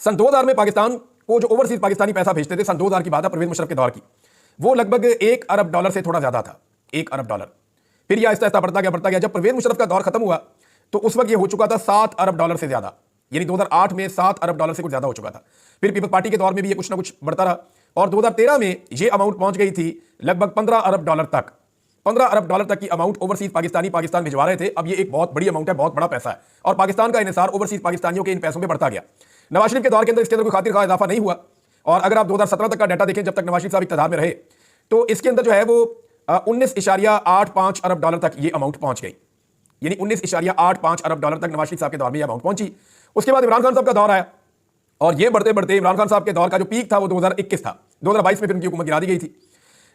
सन 2000 में पाकिस्तान को जो ओवरसीज पाकिस्तानी पैसा भेजते थे, सन 2000 की बात है, परवेज मुशर्रफ के दौर की, वो लगभग $1 अरब से थोड़ा ज्यादा था, $1 अरब। फिर यह आहिस्ता आहिस्ता बढ़ता गया। जब परवेज मुशर्रफ का दौर खत्म हुआ तो उस वक्त यह हो चुका था $7 अरब से ज्यादा, यानी 2008 में $7 अरब से कुछ ज्यादा हो चुका था। फिर पीपल्स पार्टी के दौर में भी ये कुछ ना कुछ बढ़ता रहा और 2013 में ये अमाउंट पहुंच गई थी लगभग $15 अरब तक। $15 अरब तक की अमाउंट ओवरसीज पाकिस्तान भिजवा रहे थे। अब ये एक बहुत बड़ी अमाउंट है, बहुत बड़ा पैसा है और पाकिस्तान का इन्हिसार ओवरसीज पाकिस्तानियों के इन पैसों में बढ़ता गया। नवाज शरीफ के दौर के अंदर इसके अंदर कोई खातिर खा इजाफा नहीं हुआ और अगर आप 2017 तक का डाटा देखें, जब तक नवाज शरीफ साहब इक़्तिदार में रहे, तो इसके अंदर जो है वो $19.85 अरब तक ये अमाउंट पहुंच गई, यानी $19.85 अरब तक नवाज शरीफ साहब के दौर में ये अमाउंट पहुंची। उसके बाद इमरान खान साहब का दौर आया और ये बढ़ते बढ़ते इमरान खान साहब के दौर का जो पीक था वो 2021 था। 2022 में फिर उनकी हुकूमत गिरा दी गई थी।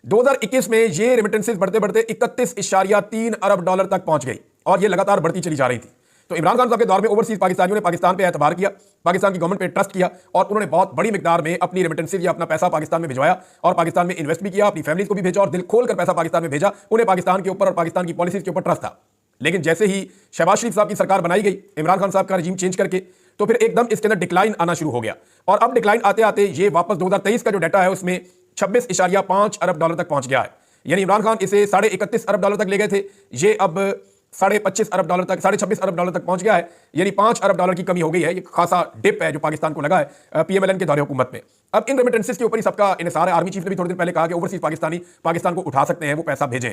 2021 में ये रेमिटेंसेस बढ़ते बढ़ते $31.3 अरब तक पहुंच गई और ये लगातार बढ़ती चली जा रही थी। तो इमरान खान साहब के दौर में ओवरसीज पाकिस्तानियों ने पाकिस्तान पे एतबार किया, पाकिस्तान की गवर्नमेंट पे ट्रस्ट किया और उन्होंने बहुत बड़ी मिकदार में अपनी रेमिटेंसेस या अपना पैसा पाकिस्तान में भिजवाया और पाकिस्तान में इन्वेस्ट भी किया, अपनी फैमिलीज को भी भेजा और दिल खोल कर पैसा पाकिस्तान में भेजा। उन्हें पाकिस्तान के ऊपर और पाकिस्तान की पॉलिसीज के ऊपर ट्रस्ट था। लेकिन जैसे ही शहबाज शरीफ साहब की सरकार बनाई गई, इमरान खान साहब का रजीम चेंज करके, तो फिर एकदम इसके अंदर डिक्लाइन आना शुरू हो गया और अब डिक्लाइन आते आते ये वापस 2023 का जो डाटा है उसमें $26.5 तक पहुंच गया है। यानी इमरान खान इसे $31.5 तक ले गए थे, ये अब $25.5 तक, $26 तक पहुंच गया है, यानी $5 की कमी हो गई है। ये खासा डिप है जो पाकिस्तान को लगा है पीएमएलएन के दौरे हुकूमत में। अब इन रेमिटेंसेस के ऊपर ही सबका इन्हिसार है। आर्मी चीफ ने भी थोड़ी देर पहले कहा कि ओवरसीज पाकिस्तानी पाकिस्तान को उठा सकते हैं, वो पैसा भेजें।